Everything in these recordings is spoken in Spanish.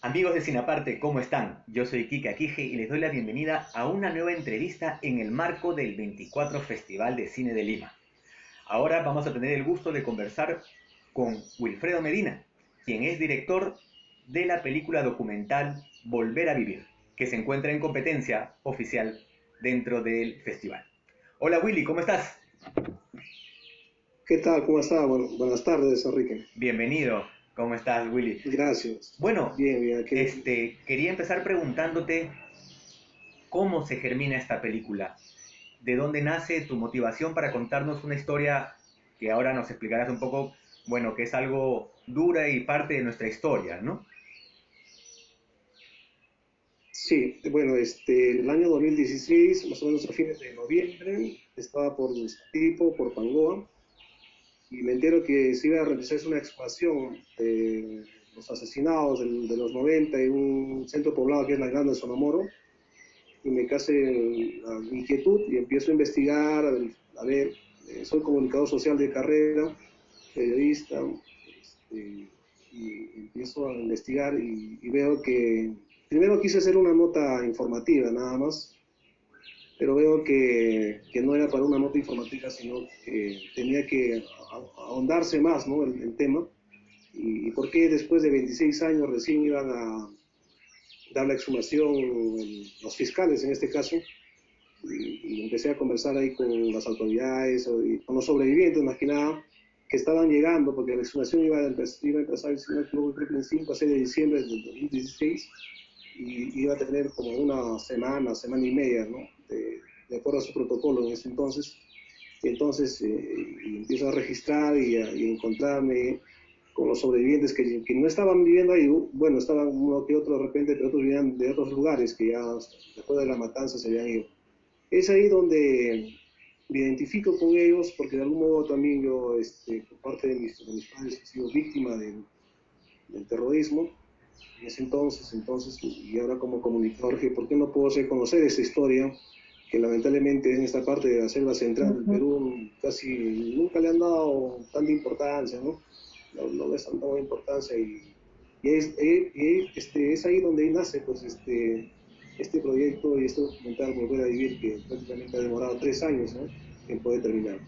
Amigos de Cinaparte, ¿cómo están? Yo soy Kike Aquije y les doy la bienvenida a una nueva entrevista en el marco del 24 Festival de Cine de Lima. Ahora vamos a tener el gusto de conversar con Wilfredo Medina, quien es director de la película documental Volver a Vivir, que se encuentra en competencia oficial dentro del festival. Hola Willy, ¿cómo estás? ¿Qué tal? ¿Cómo está? Buenas tardes, Enrique. Bienvenido, ¿cómo estás Willy? Gracias. Bueno, Bien, bien, aquí. quería empezar preguntándote cómo se germina esta película. ¿De dónde nace tu motivación para contarnos una historia que ahora nos explicarás un poco, bueno, que es algo dura y parte de nuestra historia, ¿no? Sí, bueno, el año 2016, más o menos a fines de noviembre, estaba por Tipo, por Pangoa, y me entero que se iba a realizar una exhumación de los asesinados de los 90 en un centro poblado que es la Grande de Sonomoro, y me case la inquietud y empiezo a investigar, a ver, soy comunicador social de carrera, periodista, y empiezo a investigar y veo que primero quise hacer una nota informativa nada más, pero veo que no era para una nota informativa, sino que tenía que ahondarse más, ¿no? El tema y por qué después de 26 años recién iban a dar la exhumación los fiscales en este caso, y empecé a conversar ahí con las autoridades y con los sobrevivientes, más que nada, que estaban llegando, porque la exhumación iba a empezar, si no me equivoco, creo que el 5 a 6 de diciembre del 2016, y iba a tener como una semana, semana y media, ¿no? De acuerdo a su protocolo en ese entonces. Entonces, y empiezo a registrar y a encontrarme con los sobrevivientes que no estaban viviendo ahí, bueno, estaban uno que otro de repente, pero otros vivían de otros lugares que ya después de la matanza se habían ido. Es ahí donde me identifico con ellos porque de algún modo también yo, por parte de mis padres, he sido víctima del terrorismo en ese entonces, y ahora como comunicador, que ¿por qué no puedo hacer conocer esta historia? Que lamentablemente en esta parte de la selva central del Perú casi nunca le han dado tanta importancia, ¿no? No le han dado importancia y es ahí donde nace pues este proyecto y este documental Volver a Vivir, que prácticamente ha demorado 3 años, ¿no? En poder terminar.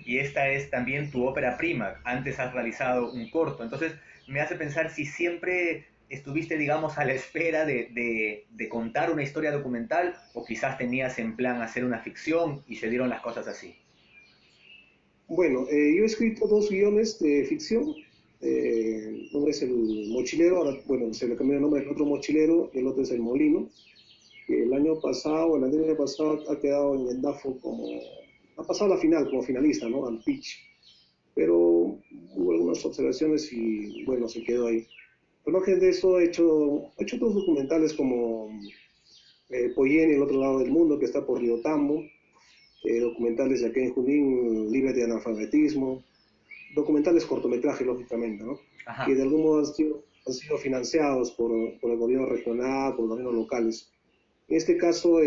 Y esta es también tu ópera prima. Antes has realizado un corto. Entonces me hace pensar si siempre estuviste, digamos, a la espera de contar una historia documental o quizás tenías en plan hacer una ficción y se dieron las cosas así. Bueno, yo he escrito dos guiones de ficción. Uno es El Mochilero, ahora, bueno, se le cambió el nombre del otro Mochilero, y el otro es El Molino, que el año pasado, el año pasado ha quedado en el DAFO como, ha pasado a la final como finalista, ¿no? Al pitch, pero hubo algunas observaciones y bueno, se quedó ahí. Pero no, de eso he hecho otros documentales como Poyen, El Otro Lado del Mundo, que está por Río Tambo, documentales de aquí en Junín, Libre de Analfabetismo, documentales cortometrajes, lógicamente, ¿no? Que Ajá. de algún modo han sido financiados por el gobierno regional, por los gobiernos locales. En este caso,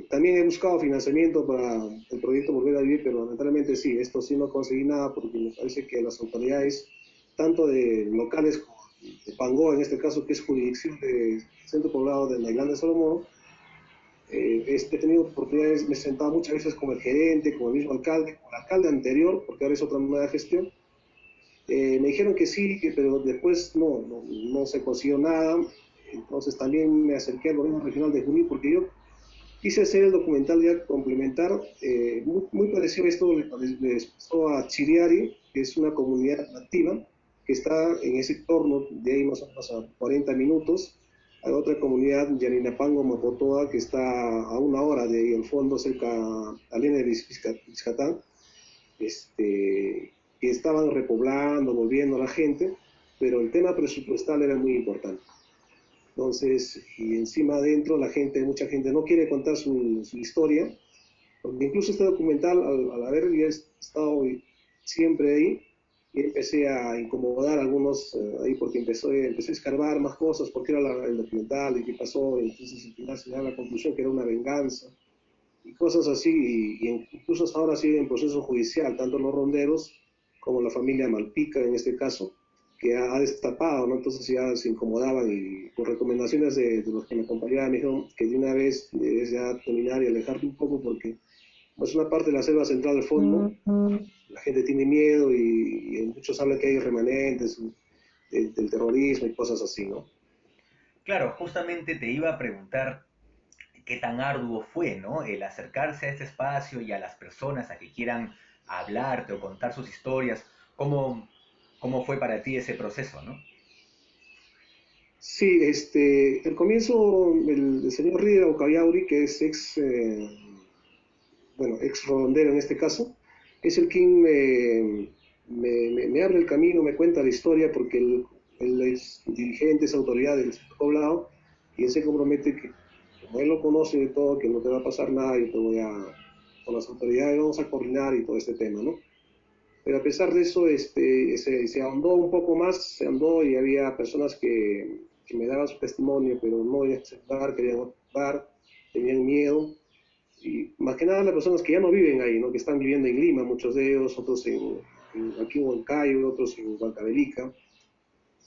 también he buscado financiamiento para el proyecto Volver a Vivir, pero lamentablemente sí, esto sí no conseguí nada porque me parece que las autoridades, tanto de locales como de Pangoa, en este caso, que es jurisdicción del centro poblado de la Isla de Salomón, he tenido oportunidades, me he sentado muchas veces con el gerente, con el mismo alcalde, con el alcalde anterior, porque ahora es otra nueva gestión. Me dijeron que sí, pero después no se consiguió nada. Entonces también me acerqué al gobierno regional de Junín porque yo quise hacer el documental ya complementar, muy parecido a esto les pasó a Chiriari, que es una comunidad nativa que está en ese entorno, de ahí más o menos a 40 minutos. Hay otra comunidad, Yaninapango Mapotoa, que está a una hora de ahí al fondo, cerca a Línea de Vizcatán, que estaban repoblando, volviendo a la gente, pero el tema presupuestal era muy importante. Entonces, y encima adentro mucha gente no quiere contar su historia, porque incluso este documental, al haber ya estado siempre ahí, y empecé a incomodar a algunos ahí porque empecé a escarbar más cosas, porque era el documental y qué pasó, y entonces al final se da la conclusión que era una venganza, y cosas así, y incluso ahora sigue en proceso judicial, tanto los ronderos como la familia Malpica en este caso, que ha destapado, ¿no? Entonces ya se incomodaban y por recomendaciones de los que me acompañaban me dijeron que de una vez debes ya terminar y alejarte un poco porque es una parte de la selva central del fondo, la gente tiene miedo y muchos hablan que hay remanentes del terrorismo y cosas así, ¿no? Claro, justamente te iba a preguntar qué tan arduo fue, ¿no? El acercarse a este espacio y a las personas a que quieran hablarte o contar sus historias. ¿Cómo, cómo fue para ti ese proceso, ¿no? Sí, el comienzo, el señor Rida Ocayauri, que es bueno, ex rondero en este caso, es el quien me abre el camino, me cuenta la historia, porque él es dirigente, es autoridad del poblado, y él se compromete que, como él lo conoce de todo, que no te va a pasar nada, yo te voy a, con las autoridades vamos a coordinar y todo este tema, ¿no? Pero a pesar de eso, se ahondó un poco más, se ahondó y había personas que me daban su testimonio, pero no querían aceptar, querían ocupar, tenían miedo. Y más que nada las personas que ya no viven ahí, ¿no? Que están viviendo en Lima, muchos de ellos, otros aquí en Huancayo, otros en Huancavelica.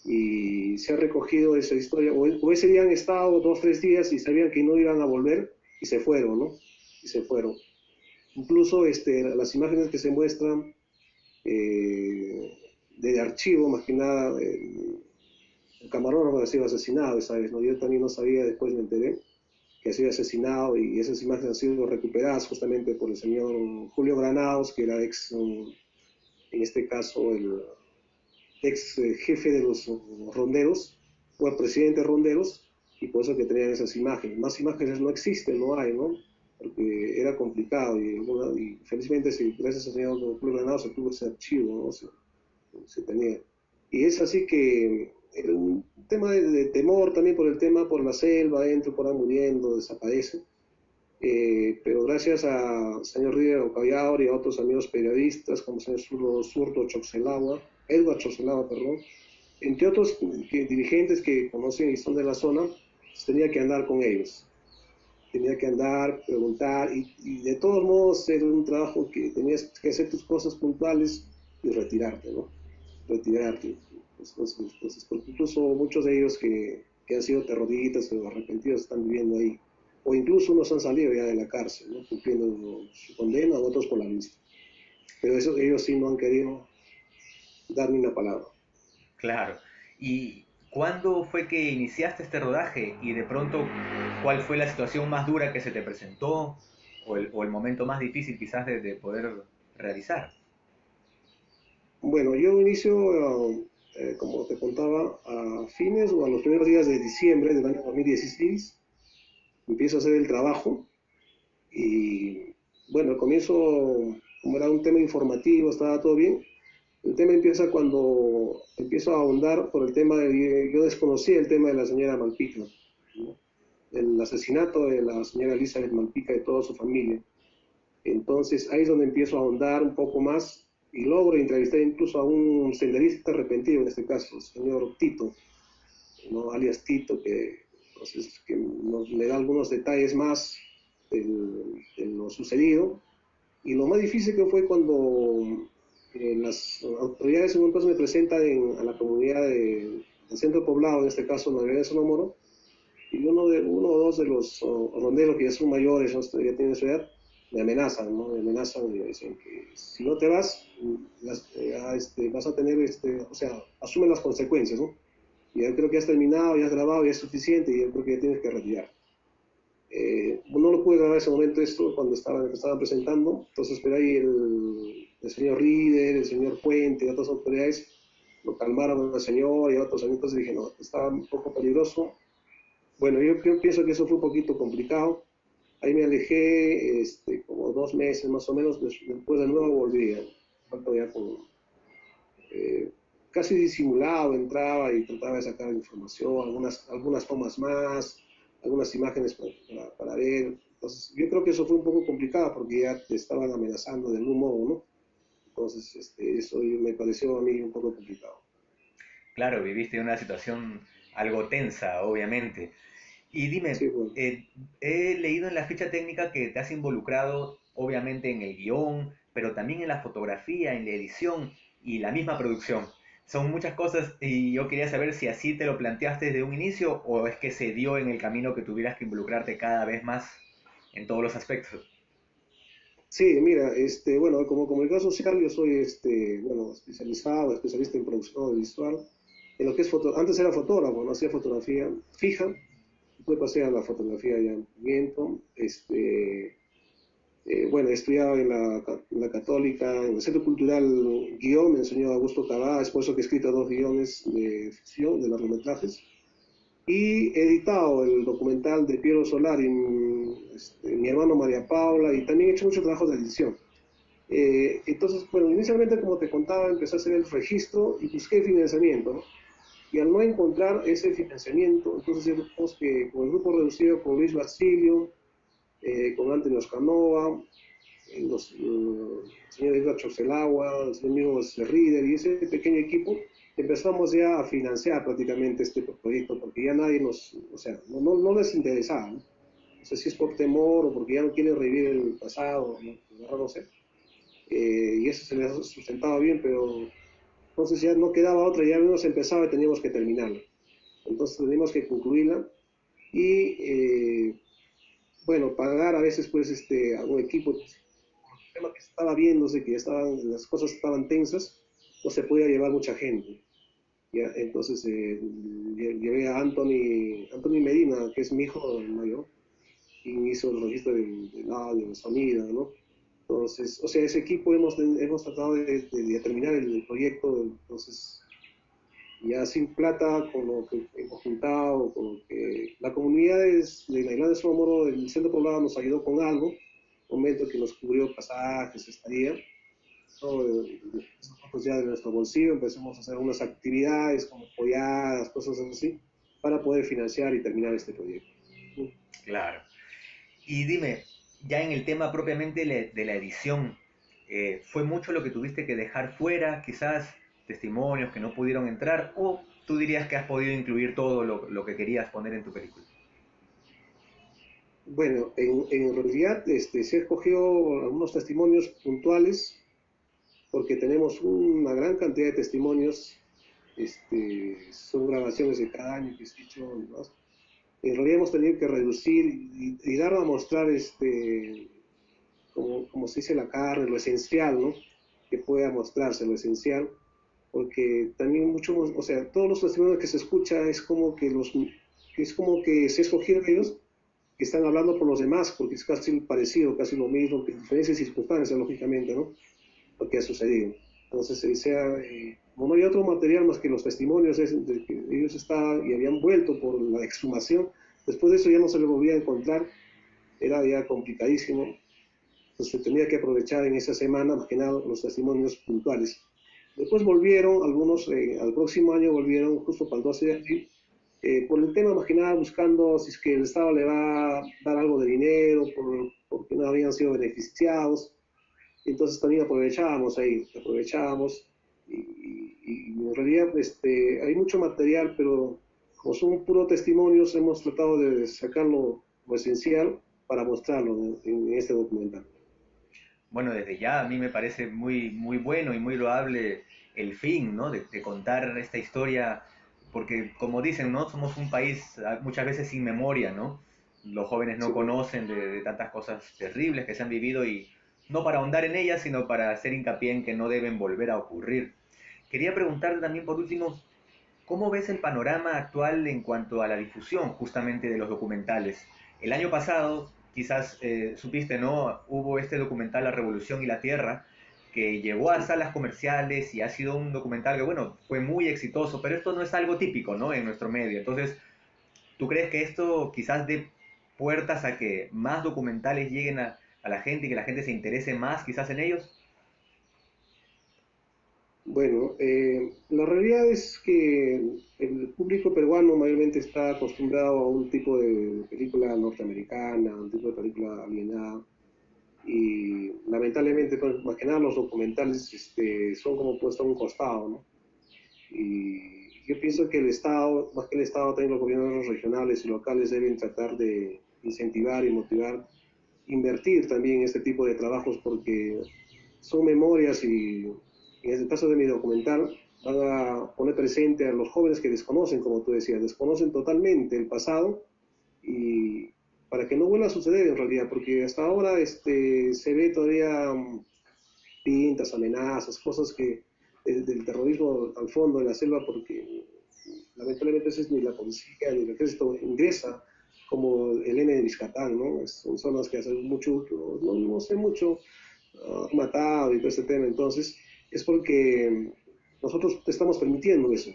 Y se ha recogido esa historia, o ese día han estado 2, 3 días y sabían que no iban a volver y se fueron, ¿no? Y se fueron. Incluso las imágenes que se muestran de archivo, más que nada, el camarógrafo ha sido asesinado esa vez, ¿no? Yo también no sabía, después me enteré que ha sido asesinado y esas imágenes han sido recuperadas justamente por el señor Julio Granados, que era en este caso, el ex jefe de los ronderos, fue presidente de ronderos, y por eso que tenían esas imágenes. Más imágenes no existen, no hay, ¿no? Porque era complicado y felizmente, sí, gracias al señor Julio Granados se tuvo ese archivo, ¿no? Se tenía. Y es así que era un tema de temor también por el tema, por la selva, adentro, por ahí muriendo, desaparece. Pero gracias a señor Ríder Ocallaur y a otros amigos periodistas como el señor Surto Choxelagua, Edward Choxelagua, perdón, entre otros dirigentes que conocen y son de la zona, pues tenía que andar con ellos. Tenía que andar, preguntar, y de todos modos era un trabajo que tenías que hacer tus cosas puntuales y retirarte, ¿no? Retirarte. Entonces, porque incluso muchos de ellos que han sido terroristas o arrepentidos están viviendo ahí. O incluso unos han salido ya de la cárcel, ¿no? Cumpliendo su condena, o otros por la misma. Pero eso, ellos sí no han querido dar ni una palabra. Claro. ¿Y cuándo fue que iniciaste este rodaje? Y de pronto, ¿cuál fue la situación más dura que se te presentó? O el momento más difícil quizás de poder realizar. Bueno, yo inicio, como te contaba, a fines o a los primeros días de diciembre del año 2016. Empiezo a hacer el trabajo y, bueno, al comienzo, como era un tema informativo, estaba todo bien. El tema empieza cuando empiezo a ahondar por el tema de, yo desconocía el tema de la señora Malpica, ¿no? El asesinato de la señora Elizabeth Malpica y de toda su familia. Entonces ahí es donde empiezo a ahondar un poco más y logro entrevistar incluso a un senderista arrepentido, en este caso, el señor Tito, ¿no? Alias Tito, que, entonces, que me da algunos detalles más de lo sucedido. Y lo más difícil que fue cuando las autoridades en un caso me presentan a la comunidad del centro poblado, en este caso Navidad de Sonomoro, y uno o dos de los ronderos que ya son mayores, ¿no? Ya tienen su edad, me amenazan, ¿no? Me amenazan y me dicen que si no te vas, vas a tener, o sea, asume las consecuencias, ¿no? Y yo creo que has terminado, ya has grabado, ya es suficiente y yo creo que ya tienes que retirar. No lo pude grabar en ese momento esto cuando estaban presentando, entonces pero ahí el señor Rieder, el señor Puente y otras autoridades lo calmaron al señor y a otros amigos y dije, no, estaba un poco peligroso. Bueno, yo pienso que eso fue un poquito complicado. Ahí me alejé como 2 meses más o menos, después de nuevo volví, ya con, eh, casi disimulado, entraba y trataba de sacar información, algunas tomas más, algunas imágenes para ver. Entonces, yo creo que eso fue un poco complicado porque ya te estaban amenazando de algún modo, ¿no? Entonces, eso me pareció a mí un poco complicado. Claro, viviste una situación algo tensa, obviamente. Y dime, Sí, bueno. he leído en la ficha técnica que te has involucrado, obviamente, en el guión, pero también en la fotografía, en la edición y la misma producción. son muchas cosas y yo quería saber si así te lo planteaste desde un inicio o es que se dio en el camino que tuvieras que involucrarte cada vez más en todos los aspectos. Sí, mira, bueno, como comunicador social yo soy, bueno, especialista en producción audiovisual, en lo que es foto, antes era fotógrafo, no hacía fotografía fija, después pasé a la fotografía ya en movimiento, bueno, he estudiado en la Católica, en el Centro Cultural Guión, me enseñó Augusto Cabá, es por eso que he escrito dos guiones de ficción, de largometrajes, y he editado el documental de Piero Solari, mi hermano María Paula, y también he hecho mucho trabajo de edición. Entonces, bueno, inicialmente, como te contaba, empecé a hacer el registro y busqué financiamiento, ¿no? Y al no encontrar ese financiamiento, entonces digamos que con el grupo reducido, con Luis Basilio, con Antonio Oscanova, el señor Edgar Choxelagua, el señor mismo Reader y ese pequeño equipo, empezamos ya a financiar prácticamente este proyecto porque ya nadie nos, o sea, no les interesaba, ¿no? No sé si es por temor o porque ya no quieren revivir el pasado, no sé. Y eso se les sustentaba bien, pero entonces ya no quedaba otra, ya no se empezaba y teníamos que terminarla. Entonces teníamos que concluirla y, bueno, pagar a veces pues a un equipo, pues, el tema que estaba viéndose, que estaban, las cosas estaban tensas, no se podía llevar mucha gente. ¿Ya? Entonces llevé a Anthony Medina, que es mi hijo mayor, y hizo el registro del audio, del sonido, ¿no? Entonces, o sea, ese equipo hemos tratado de terminar el proyecto, entonces, ya sin plata, con lo que hemos juntado, con lo que la comunidad de la isla de Somoro, del centro poblado, nos ayudó con algo, momento que nos cubrió pasajes, estadía, ¿no? Nosotros ya de nuestro bolsillo empezamos a hacer unas actividades como polladas, cosas así, para poder financiar y terminar este proyecto. Claro. Y dime, ya en el tema propiamente de la edición, ¿fue mucho lo que tuviste que dejar fuera, quizás testimonios que no pudieron entrar, o tú dirías que has podido incluir todo lo que querías poner en tu película? Bueno, en realidad se ha escogido algunos testimonios puntuales porque tenemos una gran cantidad de testimonios, son grabaciones de cada año que se ha hecho, ¿no? En realidad hemos tenido que reducir y dar a mostrar, como se dice la carne, lo esencial, ¿no? Que pueda mostrarse lo esencial, porque también mucho, o sea, todos los testimonios que se escucha es como que se escogieron ellos que están hablando por los demás, porque es casi parecido, casi lo mismo, que en diferentes circunstancias, lógicamente, ¿no? Lo que ha sucedido. Entonces, como no hay otro material más que los testimonios de que ellos estaban y habían vuelto por la exhumación, después de eso ya no se les volvía a encontrar, era ya complicadísimo. Entonces, se tenía que aprovechar en esa semana, más que nada, los testimonios puntuales. Después volvieron, algunos al próximo año volvieron justo para el 12 de abril, por el tema, más que nada, buscando si es que el Estado le va a dar algo de dinero, porque no habían sido beneficiados. Entonces también aprovechábamos ahí, aprovechábamos y en realidad hay mucho material, pero como son puros testimonios, hemos tratado de sacar lo esencial para mostrarlo, ¿no? En este documental. Bueno, desde ya a mí me parece muy, muy bueno y muy loable el fin, ¿no? De contar esta historia, porque como dicen, ¿no? Somos un país muchas veces sin memoria, ¿no? Los jóvenes no Sí, pues. conocen de tantas cosas terribles que se han vivido y no para ahondar en ellas, sino para hacer hincapié en que no deben volver a ocurrir. Quería preguntarte también por último, ¿cómo ves el panorama actual en cuanto a la difusión justamente de los documentales? El año pasado, quizás supiste, ¿no? Hubo este documental La Revolución y la Tierra, que llegó a Sí. salas comerciales y ha sido un documental que, bueno, fue muy exitoso, pero esto no es algo típico, ¿no? En nuestro medio. Entonces, ¿tú crees que esto quizás dé puertas a que más documentales lleguen a la gente y que la gente se interese más quizás en ellos? Bueno, la realidad es que el público peruano mayormente está acostumbrado a un tipo de película norteamericana, un tipo de película alienada, y lamentablemente, pues, más que nada los documentales son como puestos a un costado, ¿no? Y yo pienso que el Estado, más que el Estado, también los gobiernos regionales y locales deben tratar de incentivar y motivar, invertir también en este tipo de trabajos porque son memorias y en el caso de mi documental, van a poner presente a los jóvenes que desconocen, como tú decías, desconocen totalmente el pasado y para que no vuelva a suceder en realidad, porque hasta ahora se ve todavía pintas, amenazas, cosas que del terrorismo al fondo de la selva, porque lamentablemente a veces ni la policía ni el ejército ingresa, como el N de Vizcatán, ¿no? Son zonas que hace mucho, no sé mucho, matado y todo este tema, entonces es porque nosotros te estamos permitiendo eso.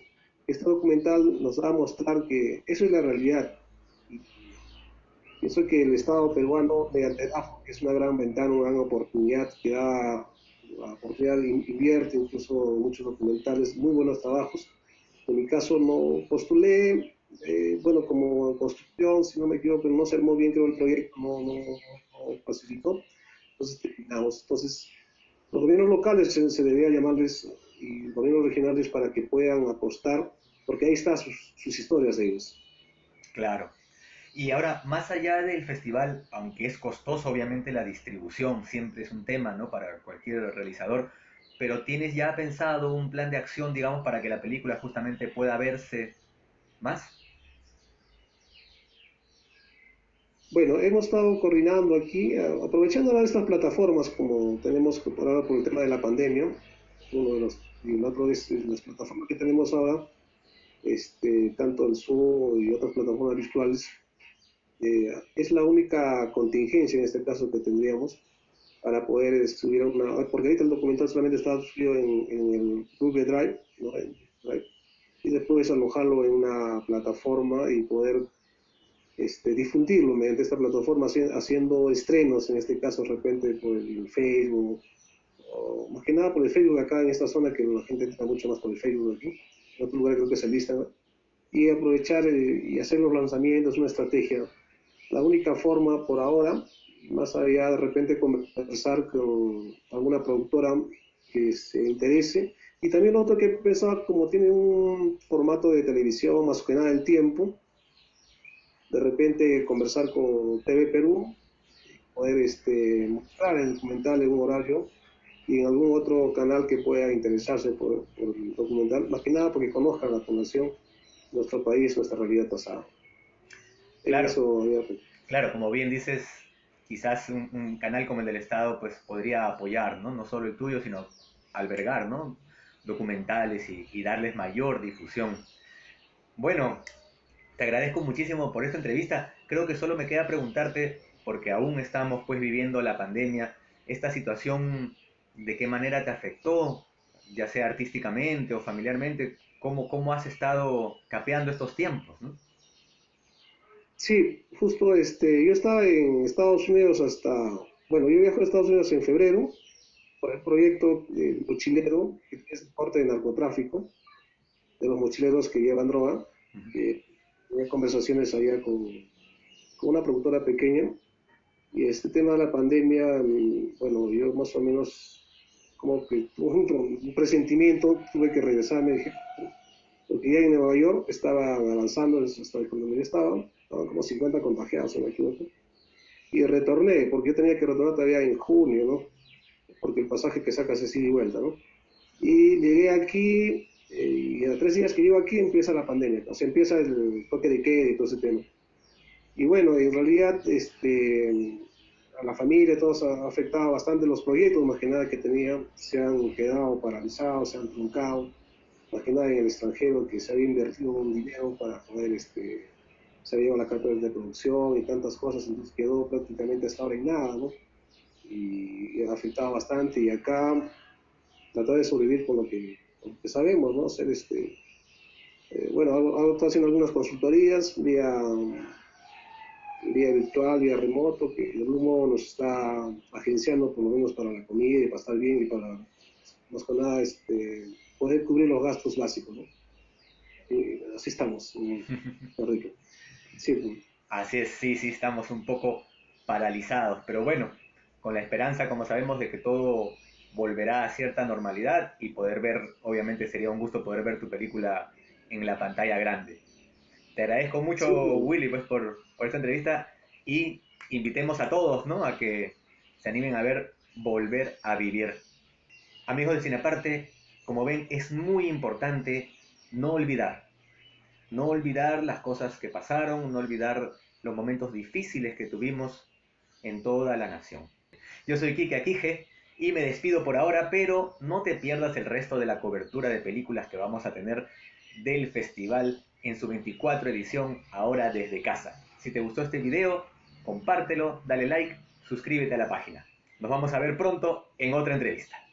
Este documental nos va a mostrar que eso es la realidad. Y pienso que el Estado peruano, mediante DAFO, que es una gran ventana, una gran oportunidad, que da la oportunidad, invierte incluso muchos documentales, muy buenos trabajos. En mi caso no postulé, bueno, como construcción, si no me equivoco, no sé muy bien, creo el proyecto no clasificó, entonces terminamos. Entonces, los gobiernos locales se debería llamarles y gobiernos regionales para que puedan apostar, porque ahí están sus historias de ellos. Claro. Y ahora, más allá del festival, aunque es costoso, obviamente la distribución siempre es un tema, ¿no? Para cualquier realizador, pero ¿tienes ya pensado un plan de acción, digamos, para que la película justamente pueda verse más? Bueno, hemos estado coordinando aquí, aprovechando ahora estas plataformas como tenemos por ahora por el tema de la pandemia, uno de los, y el otro es las plataformas que tenemos ahora, tanto el Zoom y otras plataformas virtuales, es la única contingencia en este caso que tendríamos para poder subir a una, porque ahorita el documental solamente está subido en el Google Drive, ¿no? En Drive, y después alojarlo en una plataforma y poder difundirlo mediante esta plataforma, haciendo estrenos, en este caso de repente por el Facebook, o más que nada por el Facebook acá en esta zona, que la gente entra mucho más por el Facebook aquí, en otro lugar creo que es el Instagram, y aprovechar y hacer los lanzamientos, una estrategia. La única forma por ahora, más allá de repente conversar con alguna productora que se interese, y también lo otro que pensaba, como tiene un formato de televisión más que nada el tiempo, de repente conversar con TV Perú, poder mostrar el documental en un horario y en algún otro canal que pueda interesarse por el documental, más que nada porque conozcan la población, nuestro país, nuestra realidad pasada. En Claro, eso había. claro, como bien dices, quizás un canal como el del Estado pues podría apoyar, ¿no? No solo el tuyo, sino albergar, ¿no? Documentales y darles mayor difusión. Bueno, te agradezco muchísimo por esta entrevista. Creo que solo me queda preguntarte, porque aún estamos pues viviendo la pandemia, esta situación, ¿de qué manera te afectó, ya sea artísticamente o familiarmente? ¿Cómo has estado capeando estos tiempos, ¿no? Sí, justo yo estaba en Estados Unidos hasta, bueno, yo viajé a Estados Unidos en febrero por el proyecto mochilero, que es el corte de narcotráfico, de los mochileros que llevan droga, Ujú. que tenía conversaciones allá con una productora pequeña, y este tema de la pandemia, bueno, yo más o menos como que tuve un presentimiento, tuve que regresarme, dije, porque ya en Nueva York estaban avanzando hasta donde yo estaba, estaban como 50 contagiados, si no me equivoco, y retorné, porque yo tenía que retornar todavía en junio, ¿no? Porque el pasaje que sacas es ida y vuelta, ¿no? Y llegué aquí, y a 3 días que llego aquí empieza la pandemia, o sea, empieza el toque de queda y todo ese tema. Y bueno, en realidad, a la familia, todos ha afectado bastante los proyectos, más que nada que tenía, se han quedado paralizados, se han truncado, más que nada en el extranjero, que se había invertido un dinero para poder, se había llevado la carta de producción y tantas cosas, entonces quedó prácticamente hasta ahora en nada, ¿no? Y ha afectado bastante, y acá tratar de sobrevivir con lo que sabemos, ¿no? Hacer bueno, estoy haciendo algunas consultorías vía virtual, vía remoto, que de algún modo nos está agenciando por lo menos para la comida y para estar bien y para, más que nada, poder cubrir los gastos básicos, ¿no? Y así estamos, Enrique. Sí, pues. Así es, sí, sí, estamos un poco paralizados, pero bueno, con la esperanza, como sabemos, de que todo volverá a cierta normalidad y poder ver, obviamente sería un gusto poder ver tu película en la pantalla grande. Te agradezco Sí, mucho, Willy, pues por esta entrevista y invitemos a todos, ¿no? A que se animen a ver Volver a Vivir. Amigos de Cineparte, Como ven, es muy importante no olvidar. No olvidar las cosas que pasaron, no olvidar los momentos difíciles que tuvimos en toda la nación. Yo soy Kike Aquije y me despido por ahora, pero no te pierdas el resto de la cobertura de películas que vamos a tener del festival en su 24 edición, ahora desde casa. Si te gustó este video, compártelo, dale like, suscríbete a la página. Nos vamos a ver pronto en otra entrevista.